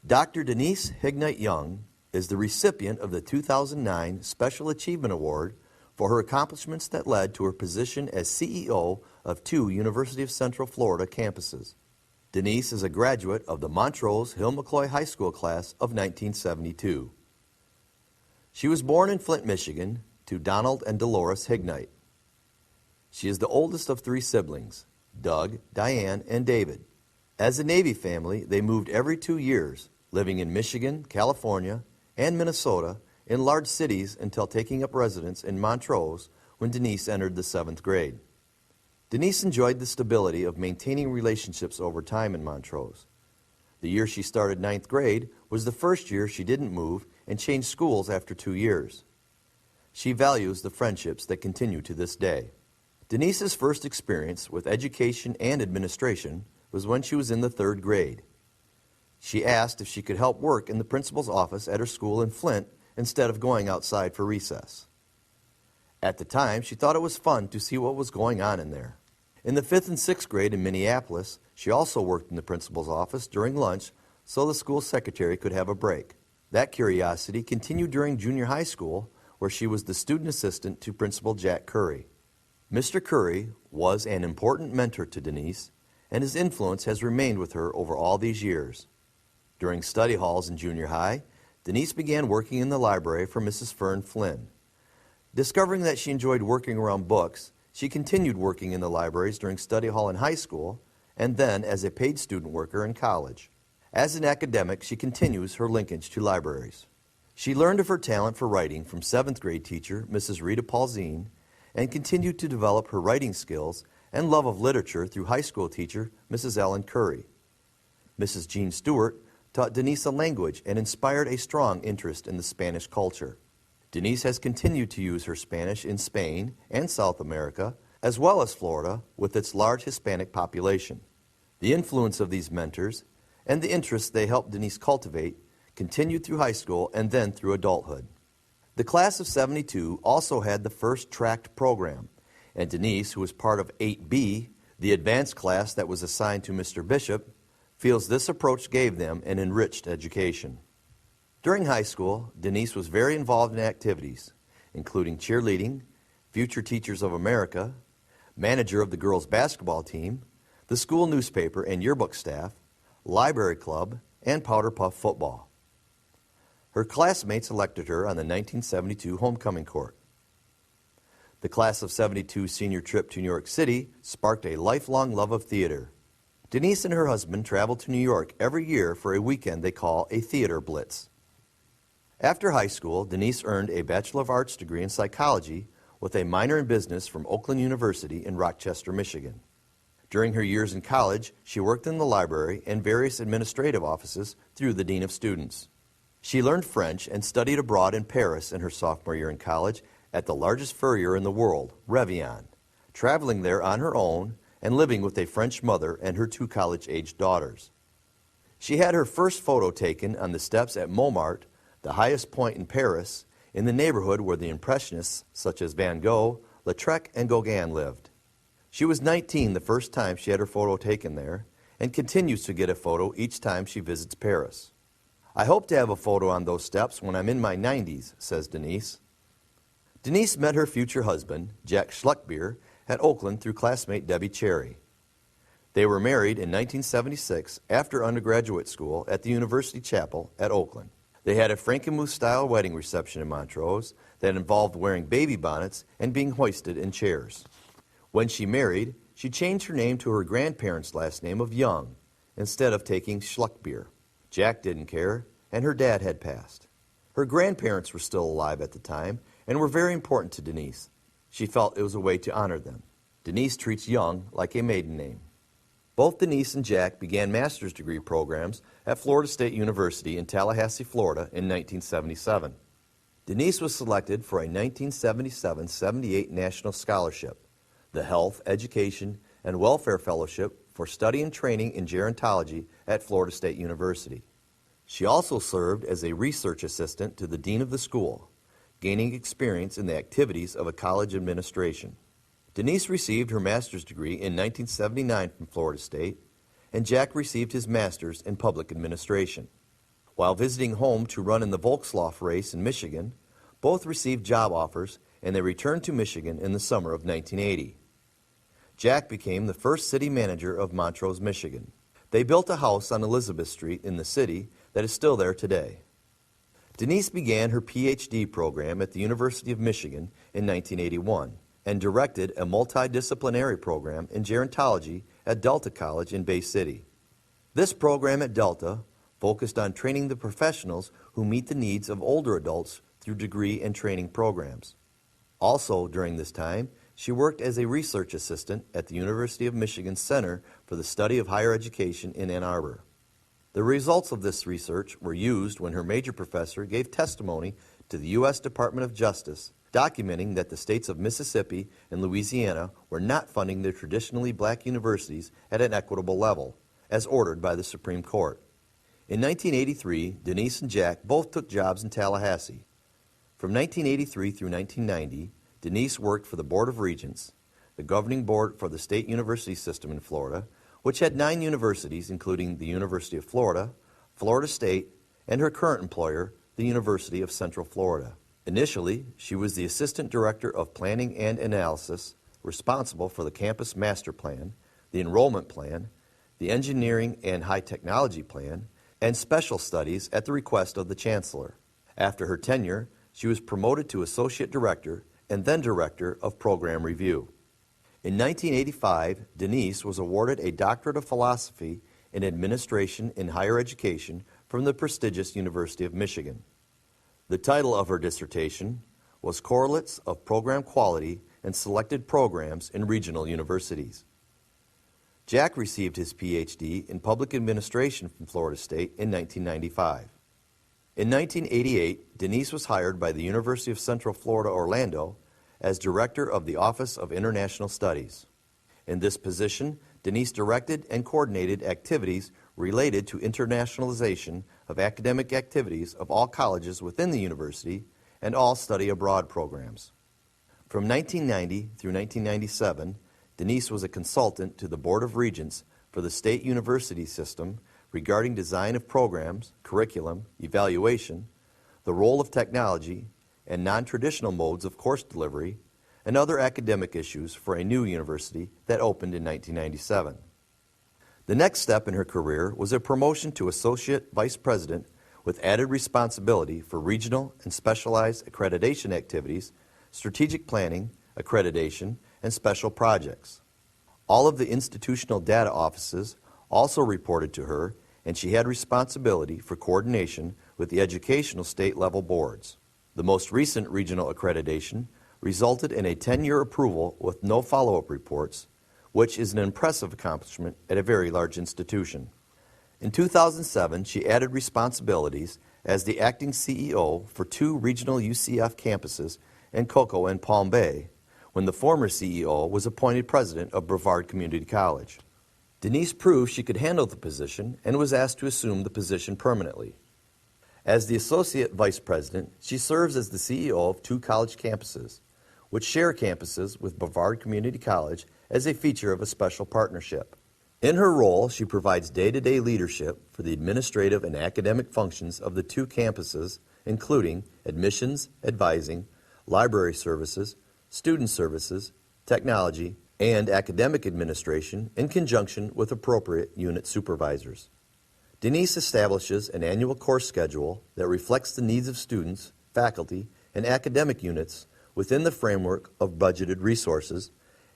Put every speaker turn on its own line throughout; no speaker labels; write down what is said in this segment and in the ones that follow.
Dr. Denise Hignite Young is the recipient of the 2009 Special Achievement Award for her accomplishments that led to her position as CEO of 2 University of Central Florida campuses. Denise is a graduate of the Montrose Hill-McCloy High School class of 1972. She was born in Flint, Michigan, to Donald and Dolores Hignite. She is the oldest of 3 siblings, Doug, Diane, and David. As a Navy family, they moved every 2 years, living in Michigan, California, and Minnesota in large cities until taking up residence in Montrose when Denise entered the 7th grade. Denise enjoyed the stability of maintaining relationships over time in Montrose. The year she started 9th grade was the first year she didn't move and changed schools after 2 years. She values the friendships that continue to this day. Denise's first experience with education and administration was when she was in the 3rd grade. She asked if she could help work in the principal's office at her school in Flint instead of going outside for recess. At the time, she thought it was fun to see what was going on in there. In the 5th and 6th grade in Minneapolis, she also worked in the principal's office during lunch so the school secretary could have a break. That curiosity continued during junior high school, where she was the student assistant to Principal Jack Curry. Mr. Curry was an important mentor to Denise, and his influence has remained with her over all these years. During study halls in junior high, Denise began working in the library for Mrs. Fern Flynn. Discovering that she enjoyed working around books, she continued working in the libraries during study hall in high school and then as a paid student worker in college. As an academic, she continues her linkage to libraries. She learned of her talent for writing from 7th grade teacher Mrs. Rita Paulzine and continued to develop her writing skills and love of literature through high school teacher Mrs. Ellen Curry. Mrs. Jean Stewart taught Denise a language and inspired a strong interest in the Spanish culture. Denise has continued to use her Spanish in Spain and South America, as well as Florida, with its large Hispanic population. The influence of these mentors and the interests they helped Denise cultivate continued through high school and then through adulthood. The class of 72 also had the first tracked program, and Denise, who was part of 8B, the advanced class that was assigned to Mr. Bishop, feels this approach gave them an enriched education. During high school, Denise was very involved in activities, including cheerleading, Future Teachers of America, manager of the girls' basketball team, the school newspaper and yearbook staff, library club, and powder puff football. Her classmates elected her on the 1972 homecoming court. The class of 72 senior trip to New York City sparked a lifelong love of theater. Denise and her husband traveled to New York every year for a weekend they call a theater blitz. After high school, Denise earned a Bachelor of Arts degree in psychology with a minor in business from Oakland University in Rochester, Michigan. During her years in college, she worked in the library and various administrative offices through the Dean of Students. She learned French and studied abroad in Paris in her sophomore year in college at the largest furrier in the world, Revillon, traveling there on her own and living with a French mother and her 2 college-aged daughters. She had her first photo taken on the steps at Montmartre, the highest point in Paris, in the neighborhood where the Impressionists such as Van Gogh, Lautrec, and Gauguin lived. She was 19 the first time she had her photo taken there and continues to get a photo each time she visits Paris. I hope to have a photo on those steps when I'm in my 90s, says Denise. Denise met her future husband, Jack Schluckbier, at Oakland through classmate Debbie Cherry. They were married in 1976 after undergraduate school at the University Chapel at Oakland. They had a Frankenmuth-style wedding reception in Montrose that involved wearing baby bonnets and being hoisted in chairs. When she married, she changed her name to her grandparents' last name of Young instead of taking Schluckbier. Jack didn't care, and her dad had passed. Her grandparents were still alive at the time and were very important to Denise. She felt it was a way to honor them. Denise treats Young like a maiden name. Both Denise and Jack began master's degree programs at Florida State University in Tallahassee, Florida in 1977. Denise was selected for a 1977-78 National Scholarship, the Health, Education, and Welfare Fellowship for Study and Training in Gerontology at Florida State University. She also served as a research assistant to the dean of the school, gaining experience in the activities of a college administration. Denise received her master's degree in 1979 from Florida State, and Jack received his master's in public administration. While visiting home to run in the Volkslauf race in Michigan, both received job offers and they returned to Michigan in the summer of 1980. Jack became the first city manager of Montrose, Michigan. They built a house on Elizabeth Street in the city that is still there today. Denise began her PhD program at the University of Michigan in 1981 and directed a multidisciplinary program in gerontology at Delta College in Bay City. This program at Delta focused on training the professionals who meet the needs of older adults through degree and training programs. Also during this time, she worked as a research assistant at the University of Michigan Center for the Study of Higher Education in Ann Arbor. The results of this research were used when her major professor gave testimony to the U.S. Department of Justice, documenting that the states of Mississippi and Louisiana were not funding their traditionally black universities at an equitable level, as ordered by the Supreme Court. In 1983, Denise and Jack both took jobs in Tallahassee. From 1983 through 1990, Denise worked for the Board of Regents, the governing board for the state university system in Florida, which had 9 universities, including the University of Florida, Florida State, and her current employer, the University of Central Florida. Initially, she was the Assistant Director of Planning and Analysis, responsible for the campus master plan, the enrollment plan, the engineering and high technology plan, and special studies at the request of the Chancellor. After her tenure, she was promoted to Associate Director and then Director of Program Review. In 1985, Denise was awarded a Doctorate of Philosophy in Administration in Higher Education from the prestigious University of Michigan. The title of her dissertation was Correlates of Program Quality and Selected Programs in Regional Universities. Jack received his PhD in Public Administration from Florida State in 1995. In 1988, Denise was hired by the University of Central Florida, Orlando, as Director of the Office of International Studies. In this position, Denise directed and coordinated activities related to internationalization of academic activities of all colleges within the university and all study abroad programs. From 1990 through 1997, Denise was a consultant to the Board of Regents for the state university system regarding design of programs, curriculum, evaluation, the role of technology, and non-traditional modes of course delivery, and other academic issues for a new university that opened in 1997. The next step in her career was a promotion to Associate Vice President with added responsibility for regional and specialized accreditation activities, strategic planning, accreditation, and special projects. All of the institutional data offices also reported to her, and she had responsibility for coordination with the educational state-level boards. The most recent regional accreditation resulted in a 10-year approval with no follow-up reports, which is an impressive accomplishment at a very large institution. In 2007, she added responsibilities as the acting CEO for 2 regional UCF campuses in Cocoa and Palm Bay, when the former CEO was appointed president of Brevard Community College. Denise proved she could handle the position and was asked to assume the position permanently. As the Associate Vice President, she serves as the CEO of 2 college campuses, which share campuses with Brevard Community College as a feature of a special partnership. In her role, she provides day-to-day leadership for the administrative and academic functions of the 2 campuses, including admissions, advising, library services, student services, technology, and academic administration in conjunction with appropriate unit supervisors. Denise establishes an annual course schedule that reflects the needs of students, faculty, and academic units within the framework of budgeted resources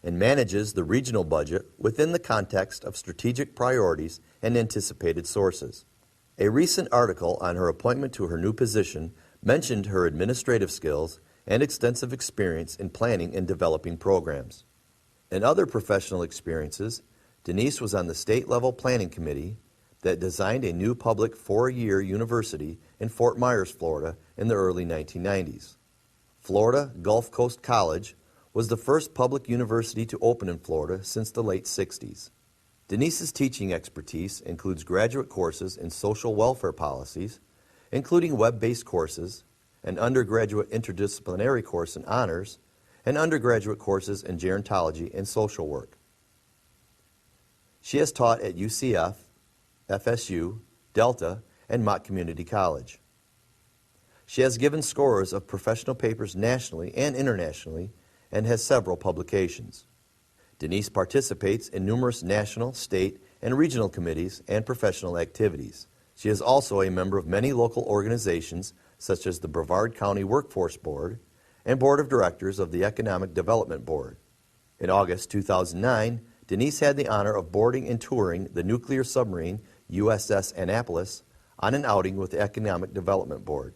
and manages the regional budget within the context of strategic priorities and anticipated sources. A recent article on her appointment to her new position mentioned her administrative skills and extensive experience in planning and developing programs. In other professional experiences, Denise was on the state-level planning committee that designed a new public 4-year university in Fort Myers, Florida in the early 1990s. Florida Gulf Coast College was the first public university to open in Florida since the late 60s. Denise's teaching expertise includes graduate courses in social welfare policies, including web-based courses, an undergraduate interdisciplinary course in honors, and undergraduate courses in gerontology and social work. She has taught at UCF, FSU, Delta, and Mott Community College. She has given scores of professional papers nationally and internationally and has several publications. Denise participates in numerous national, state, and regional committees and professional activities. She is also a member of many local organizations such as the Brevard County Workforce Board and Board of Directors of the Economic Development Board. In August 2009, Denise had the honor of boarding and touring the nuclear submarine USS Annapolis on an outing with the Economic Development Board.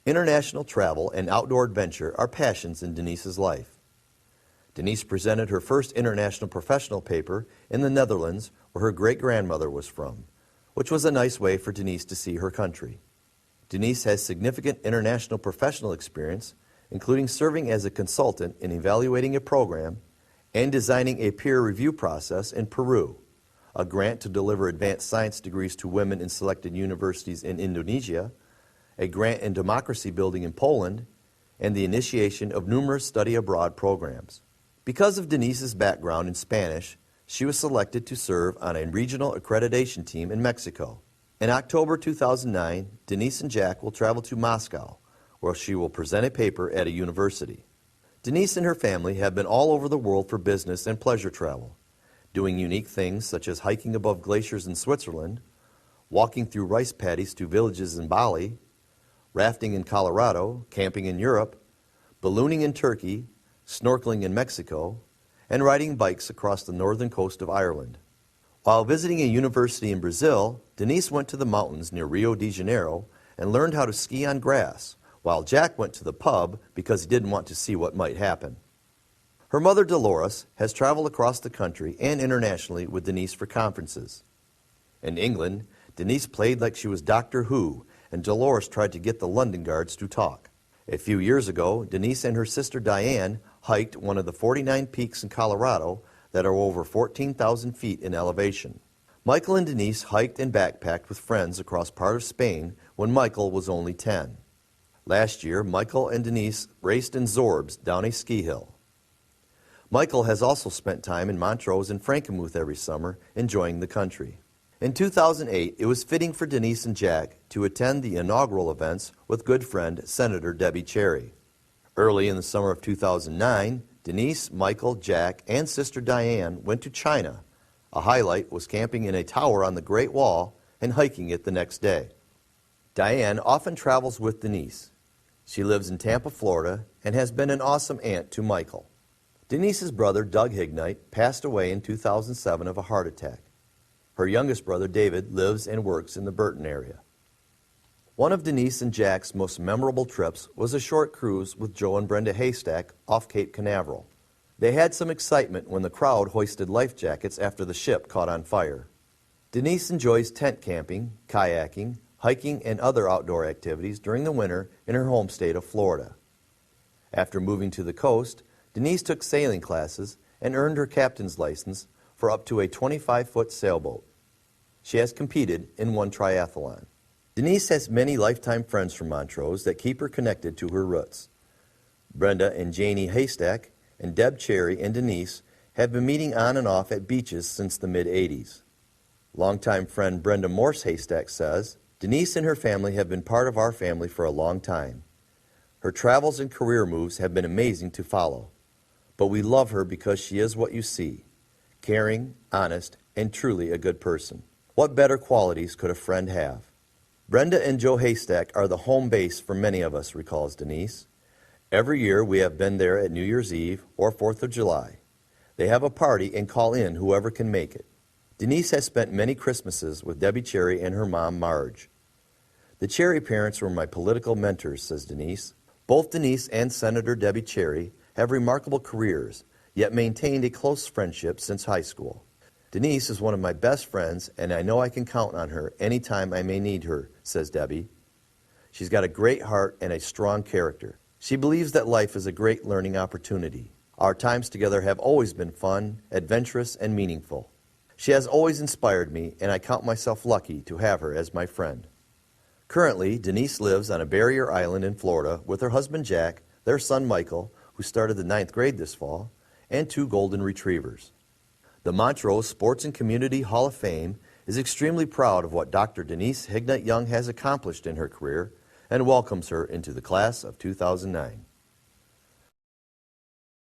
International travel and outdoor adventure are passions in Denise's life. Denise presented her first international professional paper in the Netherlands, where her great-grandmother was from, which was a nice way for Denise to see her country. Denise has significant international professional experience, including serving as a consultant in evaluating a program and designing a peer review process in Peru, a grant to deliver advanced science degrees to women in selected universities in Indonesia, a grant in democracy building in Poland, and the initiation of numerous study abroad programs. Because of Denise's background in Spanish, she was selected to serve on a regional accreditation team in Mexico. In October 2009, Denise and Jack will travel to Moscow, where she will present a paper at a university. Denise and her family have been all over the world for business and pleasure travel, doing unique things such as hiking above glaciers in Switzerland, walking through rice paddies to villages in Bali, rafting in Colorado, camping in Europe, ballooning in Turkey, snorkeling in Mexico, and riding bikes across the northern coast of Ireland. While visiting a university in Brazil, Denise went to the mountains near Rio de Janeiro and learned how to ski on grass, while Jack went to the pub because he didn't want to see what might happen. Her mother, Dolores, has traveled across the country and internationally with Denise for conferences. In England, Denise played like she was Doctor Who, and Dolores tried to get the London guards to talk. A few years ago, Denise and her sister Diane hiked one of the 49 peaks in Colorado that are over 14,000 feet in elevation. Michael and Denise hiked and backpacked with friends across part of Spain when Michael was only 10. Last year, Michael and Denise raced in Zorbs down a ski hill. Michael has also spent time in Montrose and Frankenmuth every summer, enjoying the country. In 2008, it was fitting for Denise and Jack to attend the inaugural events with good friend Senator Debbie Cherry. Early in the summer of 2009, Denise, Michael, Jack, and sister Diane went to China. A highlight was camping in a tower on the Great Wall and hiking it the next day. Diane often travels with Denise. She lives in Tampa, Florida, and has been an awesome aunt to Michael. Denise's brother, Doug Hignite, passed away in 2007 of a heart attack. Her youngest brother, David, lives and works in the Burton area. One of Denise and Jack's most memorable trips was a short cruise with Joe and Brenda Haystack off Cape Canaveral. They had some excitement when the crowd hoisted life jackets after the ship caught on fire. Denise enjoys tent camping, kayaking, hiking, and other outdoor activities during the winter in her home state of Florida. After moving to the coast, Denise took sailing classes and earned her captain's license for up to a 25-foot sailboat. She has competed in one triathlon. Denise has many lifetime friends from Montrose that keep her connected to her roots. Brenda and Janie Haystack and Deb Cherry and Denise have been meeting on and off at beaches since the mid-'80s. Longtime friend Brenda Morse Haystack says, Denise and her family have been part of our family for a long time. Her travels and career moves have been amazing to follow, but we love her because she is what you see, caring, honest, and truly a good person. What better qualities could a friend have? Brenda and Joe Haystack are the home base for many of us, recalls Denise. Every year we have been there at New Year's Eve or 4th of July. They have a party and call in whoever can make it. Denise has spent many Christmases with Debbie Cherry and her mom, Marge. The Cherry parents were my political mentors, says Denise. Both Denise and Senator Debbie Cherry have remarkable careers, yet maintained a close friendship since high school. Denise is one of my best friends, and I know I can count on her anytime I may need her, says Debbie. She's got a great heart and a strong character. She believes that life is a great learning opportunity. Our times together have always been fun, adventurous, and meaningful. She has always inspired me, and I count myself lucky to have her as my friend. Currently, Denise lives on a barrier island in Florida with her husband Jack, their son Michael, who started the 9th grade this fall, and 2 golden retrievers. The Montrose Sports and Community Hall of Fame is extremely proud of what Dr. Denise Hignite Young has accomplished in her career and welcomes her into the class of 2009.